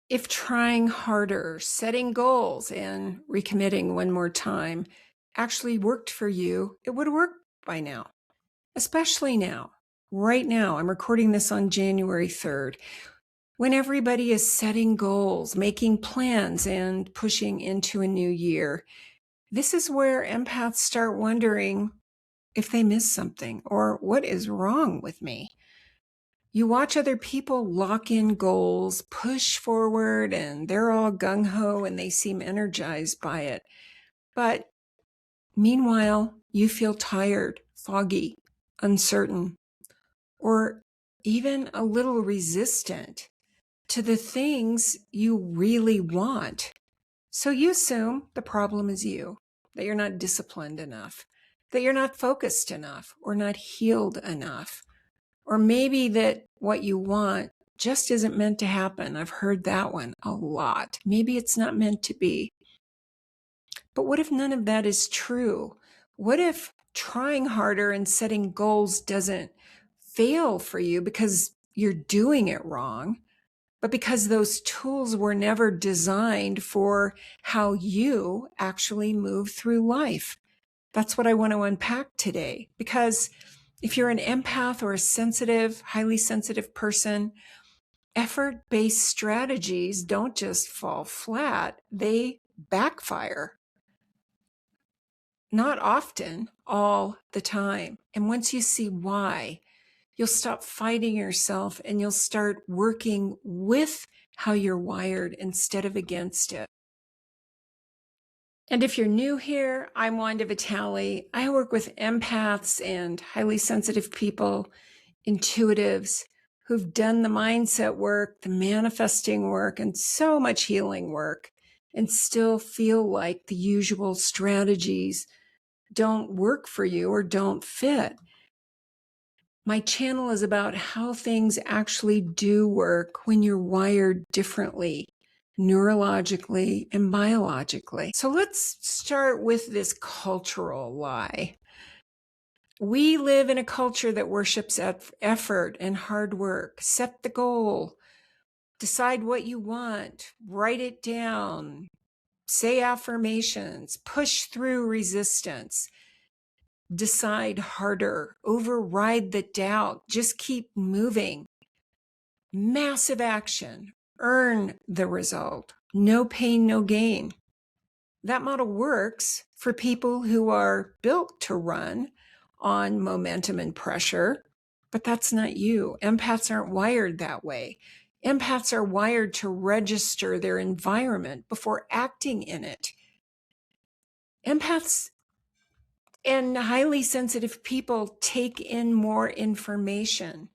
If trying harder, setting goals, and recommitting one more time actually worked for you, it would work by now, especially now. Right now, I'm recording this on January 3rd, when everybody is setting goals, making plans, and pushing into a new year. This is where empaths start wondering if they missed something or what is wrong with me. You watch other people lock in goals, push forward, and they're all gung-ho and they seem energized by it. But meanwhile, you feel tired, foggy, uncertain, or even a little resistant to the things you really want. So you assume the problem is you, that you're not disciplined enough, that you're not focused enough, or not healed enough. Or maybe that what you want just isn't meant to happen. I've heard that one a lot. Maybe it's not meant to be. But what if none of that is true? What if trying harder and setting goals doesn't fail for you because you're doing it wrong, but because those tools were never designed for how you actually move through life? That's what I want to unpack today, because if you're an empath or a sensitive, highly sensitive person, effort-based strategies don't just fall flat, they backfire. Not often, all the time. And once you see why, you'll stop fighting yourself and you'll start working with how you're wired instead of against it. And if you're new here, I'm Wanda Vitale. I work with empaths and highly sensitive people, intuitives, who've done the mindset work, the manifesting work, and so much healing work, and still feel like the usual strategies don't work for you or don't fit. My channel is about how things actually do work when you're wired differently, neurologically and biologically. So let's start with this cultural lie. We live in a culture that worships effort and hard work. Set the goal, decide what you want, write it down, say affirmations, push through resistance, decide harder, override the doubt, just keep moving. Massive action, earn the result, no pain, no gain. That model works for people who are built to run on momentum and pressure, but that's not you. Empaths aren't wired that way. Empaths are wired to register their environment before acting in it. Empaths and highly sensitive people take in more information,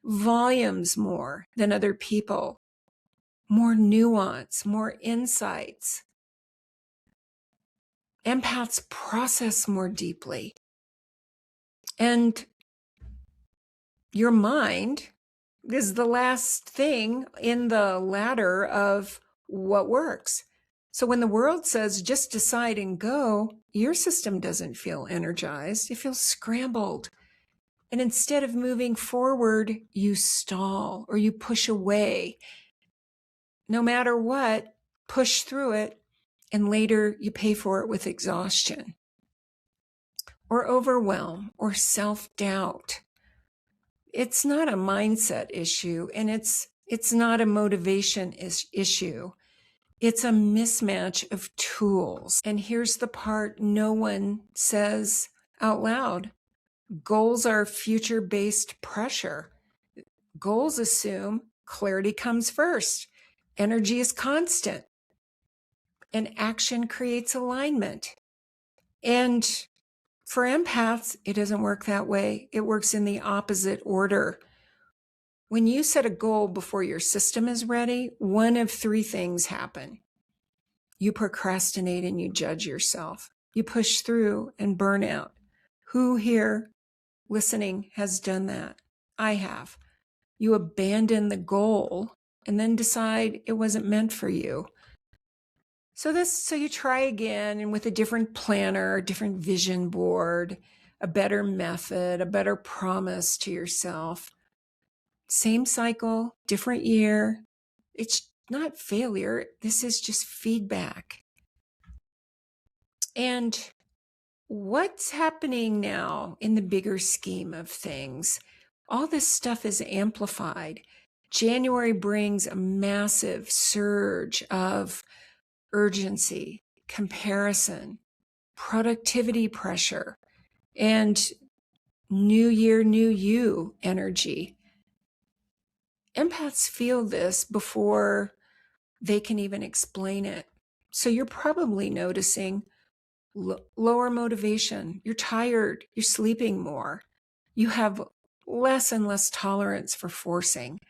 volumes more than other people, more nuance, more insights. Empaths process more deeply. And your mind is the last thing in the ladder of what works. So when the world says just decide and go, your system doesn't feel energized. It feels scrambled. And instead of moving forward, you stall or you push away. No matter what, push through it, and later you pay for it with exhaustion or overwhelm or self-doubt. It's not a mindset issue, and it's not a motivation issue. It's a mismatch of tools. And here's the part no one says out loud. Goals are future-based pressure. Goals assume clarity comes first. Energy is constant. And action creates alignment. And for empaths, it doesn't work that way. It works in the opposite order. When you set a goal before your system is ready, one of three things happen. You procrastinate and you judge yourself. You push through and burn out. Who here listening has done that? I have. You abandon the goal and then decide it wasn't meant for you. So you try again, and with a different planner, a different vision board, a better method, a better promise to yourself. Same cycle, different year. It's not failure. This is just feedback. And what's happening now in the bigger scheme of things? All this stuff is amplified. January brings a massive surge of urgency, comparison, productivity pressure, and new year, new you energy. Empaths feel this before they can even explain it. So you're probably noticing lower motivation. You're tired. You're sleeping more. You have less and less tolerance for forcing.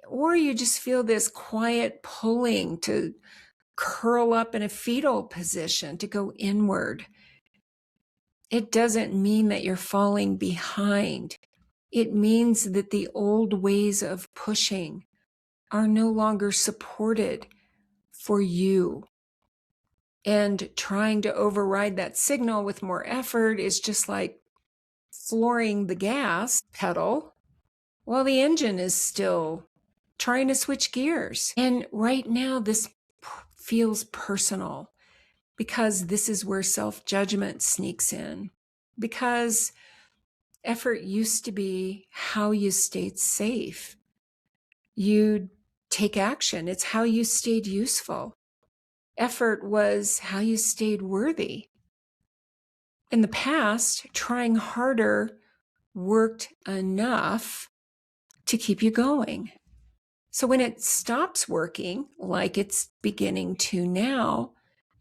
Or you just feel this quiet pulling to curl up in a fetal position, to go inward. It doesn't mean that you're falling behind. It means that the old ways of pushing are no longer supported for you. And trying to override that signal with more effort is just like flooring the gas pedal while the engine is still trying to switch gears. And right now, this feels personal because this is where self-judgment sneaks in. Because effort used to be how you stayed safe. You take action. It's how you stayed useful. Effort was how you stayed worthy. In the past, trying harder worked enough to keep you going. So when it stops working, like it's beginning to now,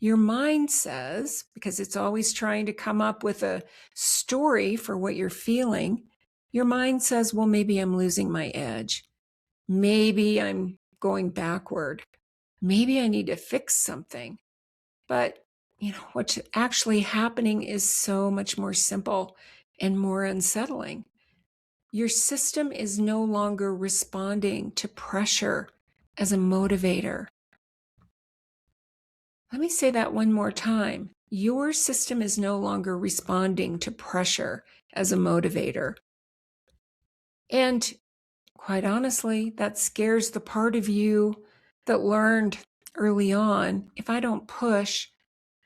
your mind says, because it's always trying to come up with a story for what you're feeling, your mind says, well, maybe I'm losing my edge. Maybe I'm going backward. Maybe I need to fix something. But what's actually happening is so much more simple and more unsettling. Your system is no longer responding to pressure as a motivator. Let me say that one more time. Your system is no longer responding to pressure as a motivator. And quite honestly, that scares the part of you that learned early on, if I don't push,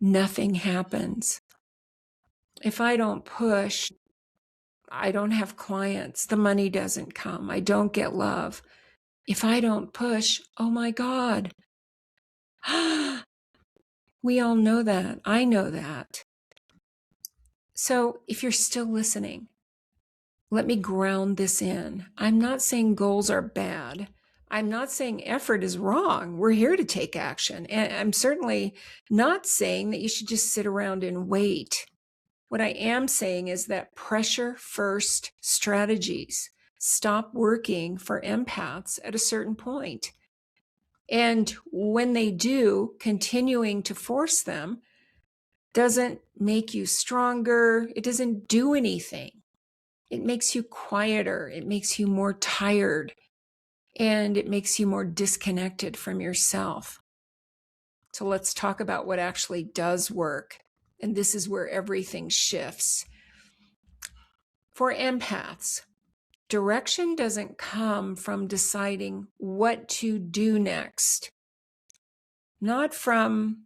nothing happens. If I don't push, I don't have clients. The money doesn't come. I don't get love. If I don't push, oh my God. We all know that. I know that. So if you're still listening, let me ground this in. I'm not saying goals are bad. I'm not saying effort is wrong. We're here to take action. And I'm certainly not saying that you should just sit around and wait. What I am saying is that pressure first strategies stop working for empaths at a certain point. And when they do, continuing to force them doesn't make you stronger. It doesn't do anything. It makes you quieter. It makes you more tired. And it makes you more disconnected from yourself. So let's talk about what actually does work. And this is where everything shifts. For empaths, direction doesn't come from deciding what to do next, not from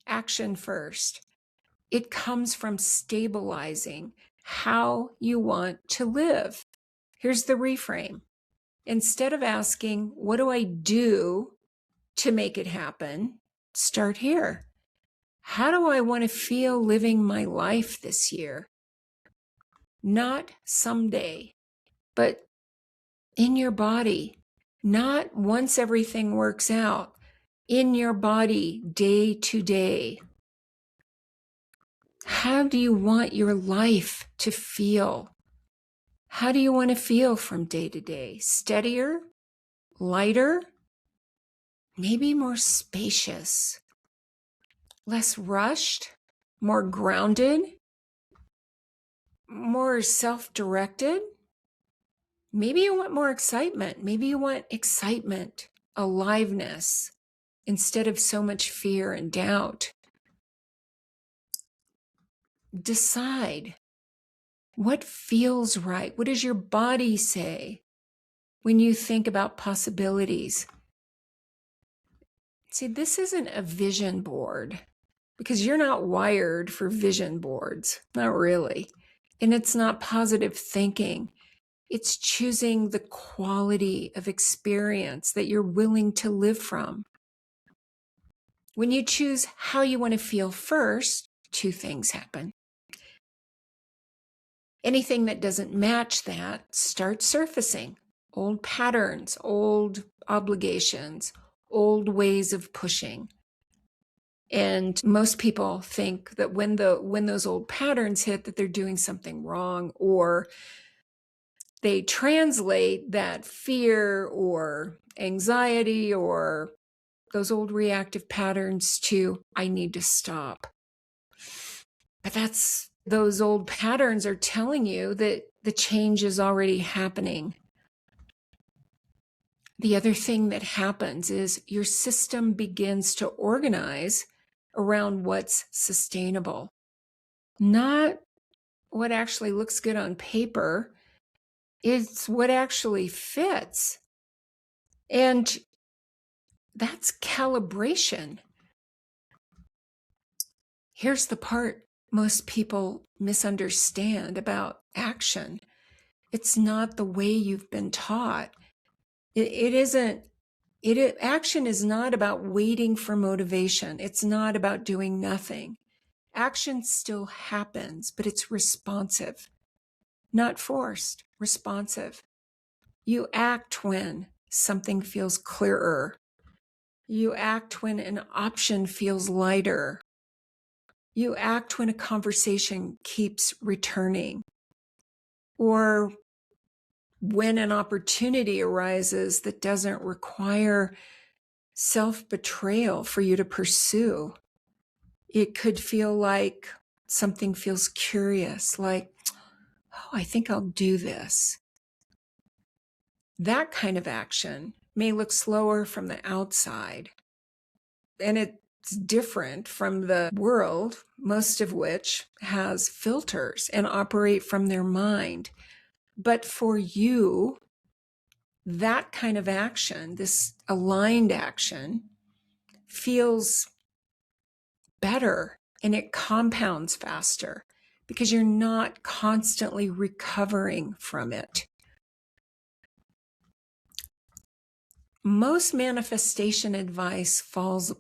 action first. It comes from stabilizing how you want to live. Here's the reframe. Instead of asking, what do I do to make it happen? Start here. How do I want to feel living my life this year? Not someday, but in your body. Not once everything works out. In your body, day to day. How do you want your life to feel? How do you want to feel from day to day? Steadier? Lighter? Maybe more spacious? Less rushed? More grounded? More self-directed? Maybe you want more excitement. Maybe you want excitement, aliveness, instead of so much fear and doubt. Decide what feels right. What does your body say when you think about possibilities? See, this isn't a vision board because you're not wired for vision boards. Not really. And it's not positive thinking. It's choosing the quality of experience that you're willing to live from. When you choose how you want to feel first, two things happen. Anything that doesn't match that starts surfacing. Old patterns, old obligations, old ways of pushing. And most people think that when those old patterns hit, that they're doing something wrong, or they translate that fear or anxiety or those old reactive patterns to, I need to stop. But those old patterns are telling you that the change is already happening. The other thing that happens is your system begins to organize around what's sustainable, not what actually looks good on paper. It's what actually fits. And that's calibration. Here's the part most people misunderstand about action. It's not the way you've been taught. Action is not about waiting for motivation. It's not about doing nothing. Action still happens, but it's responsive, not forced, responsive. You act when something feels clearer. You act when an option feels lighter. You act when a conversation keeps returning, or when an opportunity arises that doesn't require self-betrayal for you to pursue. It could feel like something feels curious, like, oh, I think I'll do this. That kind of action may look slower from the outside, and it's different from the world, most of which has filters and operate from their mind. But for you, that kind of action, this aligned action, feels better and it compounds faster because you're not constantly recovering from it. Most manifestation advice falls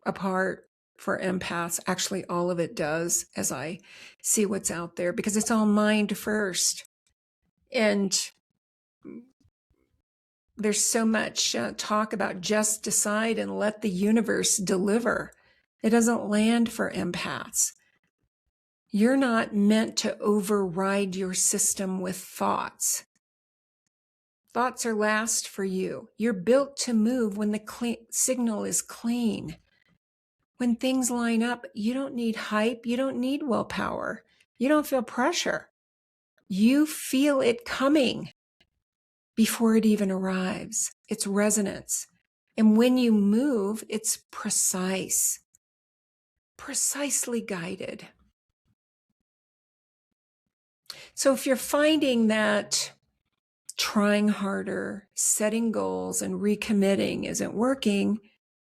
apart for empaths. Actually, all of it does, as I see what's out there, because it's all mind first. And there's so much talk about just decide and let the universe deliver. It doesn't land for empaths. You're not meant to override your system with thoughts. Thoughts are last for you. You're built to move when the signal is clean. When things line up, you don't need hype. You don't need willpower. You don't feel pressure. You feel it coming before it even arrives. It's resonance. And when you move, it's precise, precisely guided. So if you're finding that trying harder, setting goals, and recommitting isn't working,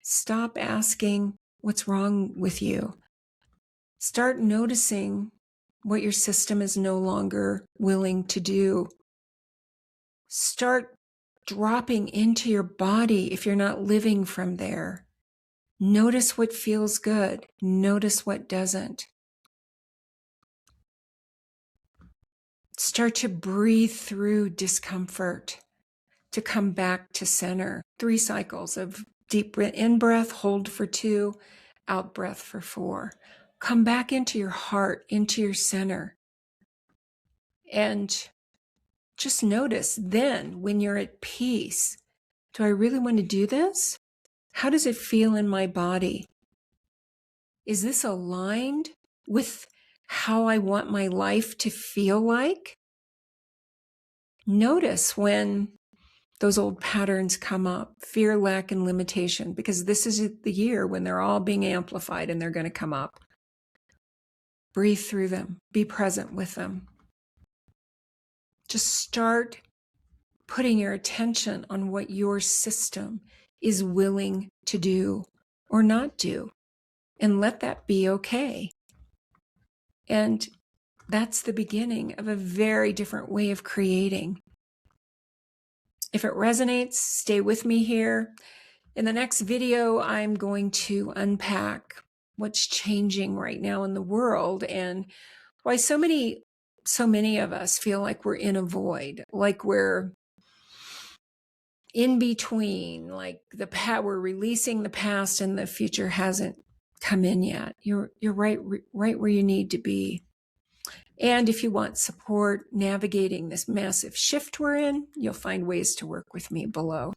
stop asking what's wrong with you. Start noticing what your system is no longer willing to do. Start dropping into your body if you're not living from there. Notice what feels good. Notice what doesn't. Start to breathe through discomfort to come back to center. 3 cycles of deep in breath, hold for 2, out breath for 4. Come back into your heart, into your center. And just notice then when you're at peace, do I really want to do this? How does it feel in my body? Is this aligned with how I want my life to feel like? Notice when those old patterns come up, fear, lack, and limitation, because this is the year when they're all being amplified and they're going to come up. Breathe through them. Be present with them. Just start putting your attention on what your system is willing to do or not do, and let that be okay. And that's the beginning of a very different way of creating. If it resonates, stay with me here. In the next video, I'm going to unpack what's changing right now in the world and why so many of us feel like we're in a void, like we're in between, like we're releasing the past and the future hasn't come in yet. You're right where you need to be. And if you want support navigating this massive shift we're in, you'll find ways to work with me below.